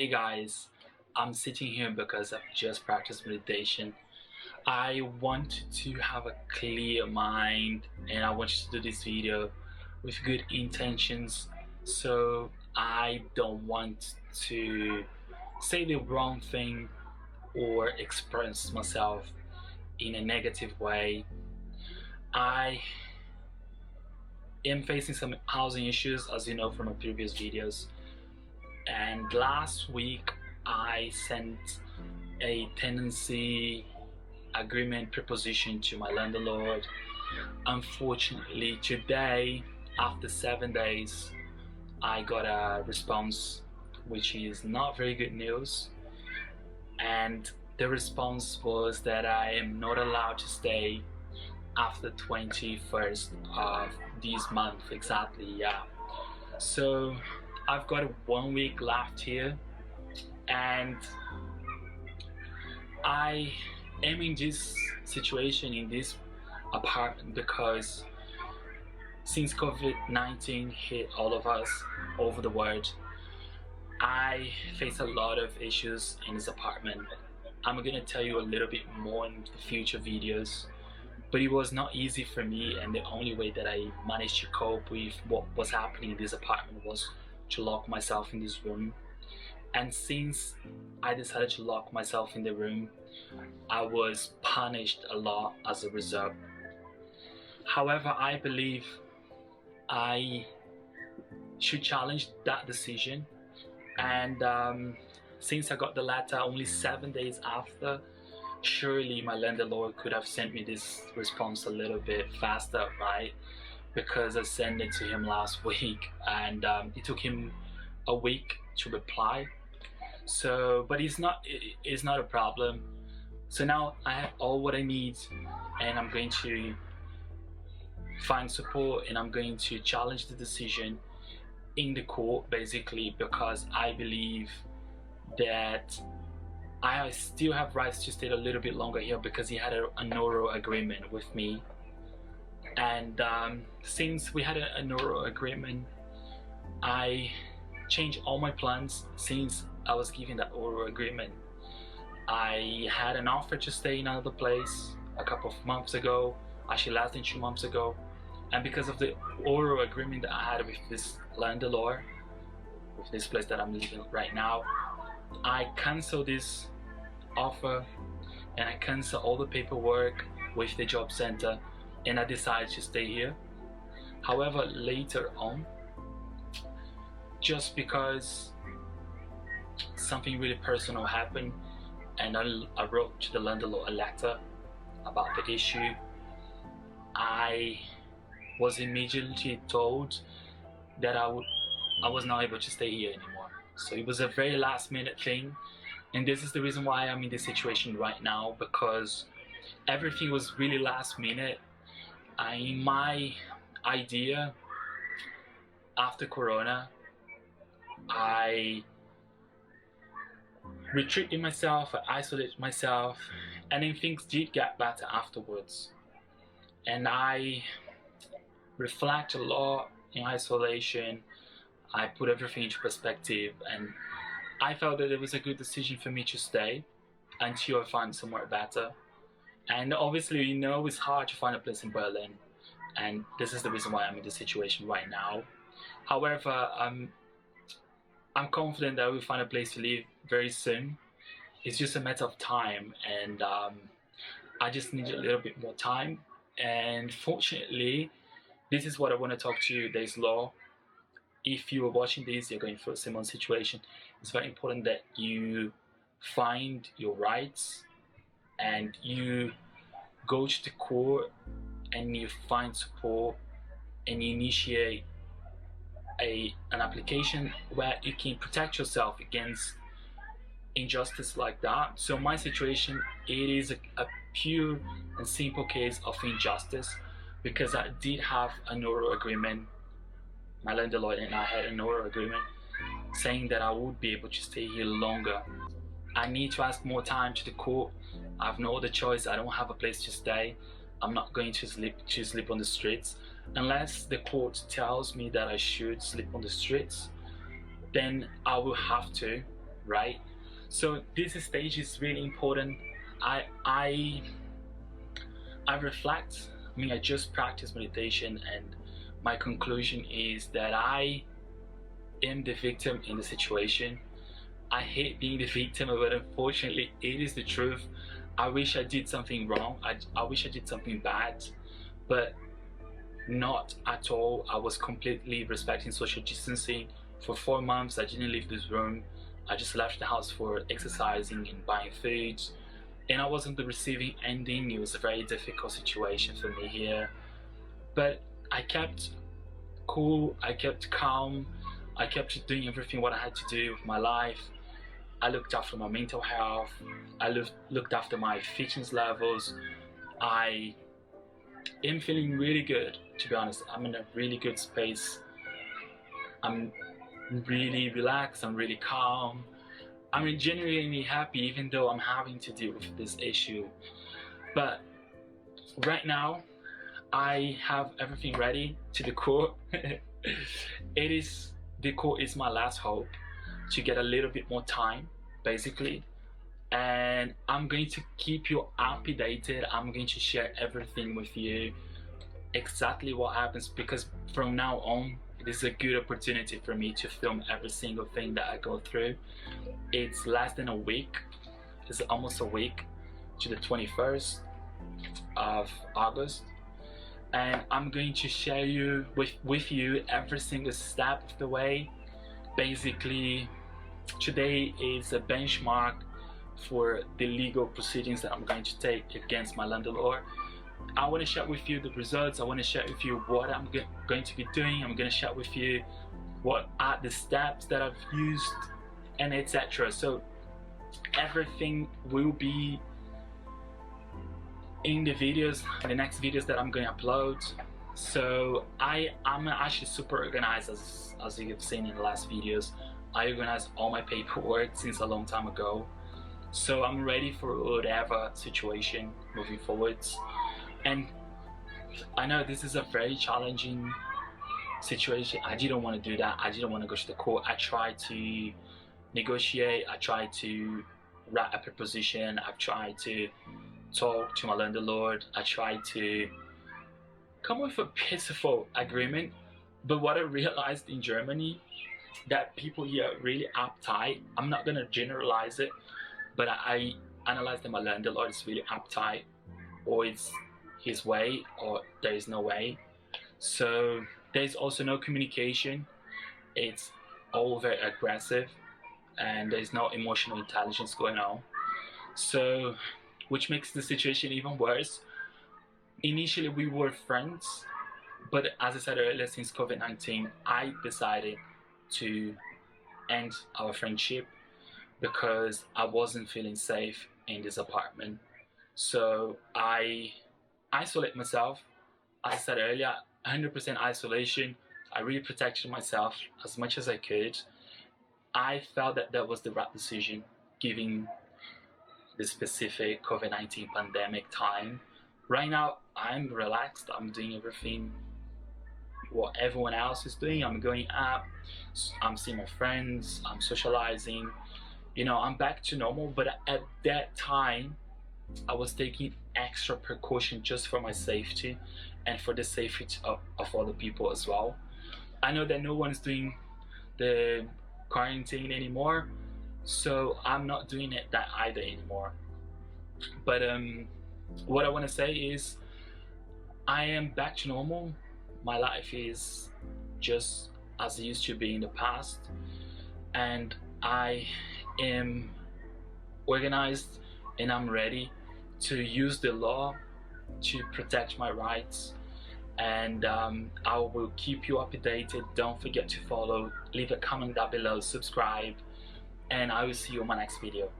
Hey guys, I'm sitting here because I've just practiced meditation. I want to have a clear mind and I want you to do this video with good intentions, so I don't want to say the wrong thing or express myself in a negative way. I am facing some housing issues, as you know from my previous videos, and last week I sent a tenancy agreement proposition to my landlord. Unfortunately, today, after 7 days, I got a response, which is not very good news. And the response was that I am not allowed to stay after 21st of this month exactly. Yeah, so I've got 1 week left here, and I am in this situation in this apartment because since COVID-19 hit all of us over the world, I face a lot of issues in this apartment. I'm gonna tell you a little bit more in the future videos, but it was not easy for me, and the only way that I managed to cope with what was happening in this apartment was to lock myself in this room. And since I decided to lock myself in the room, I was punished a lot as a result. However, I believe I should challenge that decision, and since I got the letter only 7 days after, surely my landlord could have sent me this response a little bit faster, right? Because I sent it to him last week, and it took him a week to reply. So, but it's not a problem. So now I have all what I need, and I'm going to find support, and I'm going to challenge the decision in the court, basically, because I believe that I still have rights to stay a little bit longer here because he had an oral agreement with me. And since we had an oral agreement, I changed all my plans since I was given that oral agreement. I had an offer to stay in another place a couple of months ago, actually less than 2 months ago, and because of the oral agreement that I had with this landlord, with this place that I'm living right now, I canceled this offer and I canceled all the paperwork with the job center, and I decided to stay here. However, later on, just because something really personal happened, and I wrote to the landlord a letter about the issue, I was immediately told that I was not able to stay here anymore. So it was a very last minute thing, and this is the reason why I'm in this situation right now, because everything was really last minute. In my idea, after Corona, I retreated myself, I isolated myself, and then things did get better afterwards. And I reflect a lot in isolation. I put everything into perspective, and I felt that it was a good decision for me to stay until I find somewhere better. And obviously, you know, it's hard to find a place in Berlin, and this is the reason why I'm in this situation right now. However, I'm confident that we'll find a place to live very soon. It's just a matter of time, and I just need a little bit more time. And fortunately, this is what I want to talk to you. There's law. If you are watching this, you're going through a similar situation, it's very important that you find your rights and you go to the court and you find support and you initiate an application where you can protect yourself against injustice like that. So my situation, it is a pure and simple case of injustice, because I did have an oral agreement. My landlord and I had an oral agreement saying that I would be able to stay here longer. I need to ask more time to the court. I have no other choice. I don't have a place to stay. I'm not going to sleep on the streets. Unless the court tells me that I should sleep on the streets, then I will have to, right? So this stage is really important. I I reflect. I mean, I just practice meditation, and my conclusion is that I am the victim in the situation. I hate being the victim, but unfortunately, it is the truth. I wish I did something wrong. I wish I did something bad, but not at all. I was completely respecting social distancing. For 4 months, I didn't leave this room. I just left the house for exercising and buying food. And I wasn't the receiving ending. It was a very difficult situation for me here. But I kept cool, I kept calm, I kept doing everything what I had to do with my life. I looked after my mental health, I looked after my fitness levels. I am feeling really good, to be honest. I'm in a really good space. I'm really relaxed, I'm really calm. I'm genuinely happy even though I'm having to deal with this issue. But right now, I have everything ready to the court. The court is my last hope to get a little bit more time, basically. And I'm going to keep you updated. I'm going to share everything with you, exactly what happens, because from now on, it is a good opportunity for me to film every single thing that I go through. It's less than a week. It's almost a week to the 21st of August. And I'm going to share with you every single step of the way. Basically, today is a benchmark for the legal proceedings that I'm going to take against my landlord. I want to share with you the results. I want to share with you what I'm going to be doing. I'm going to share with you what are the steps that I've used, and etc. So everything will be in the videos, the next videos that I'm going to upload. So I'm actually super organized, as you've seen in the last videos. I organized all my paperwork since a long time ago. So I'm ready for whatever situation moving forwards. And I know this is a very challenging situation. I didn't want to do that. I didn't want to go to the court. I tried to negotiate. I tried to write a proposition. I've tried to talk to my landlord. I tried to come with a peaceful agreement. But what I realized in Germany, that people here are really uptight. I'm not gonna generalize it, but I analyzed that my landlord is really uptight, or it's his way, or there is no way. So there's also no communication. It's all very aggressive, and there's no emotional intelligence going on. So, which makes the situation even worse. Initially, we were friends, but as I said earlier, since COVID-19, I decided to end our friendship because I wasn't feeling safe in this apartment. So I isolate myself. As I said earlier, 100% isolation. I really protected myself as much as I could. I felt that that was the right decision, given the specific COVID-19 pandemic time. Right now, I'm relaxed. I'm doing everything what everyone else is doing. I'm going out, I'm seeing my friends, I'm socializing. You know, I'm back to normal, but at that time, I was taking extra precaution just for my safety and for the safety of other people as well. I know that no one's doing the quarantine anymore, so I'm not doing it that either anymore. But what I want to say is I am back to normal. My life is just as it used to be in the past, and I am organized and I'm ready to use the law to protect my rights. And I will keep you updated. Don't forget to follow, leave a comment down below, subscribe, and I will see you on my next video.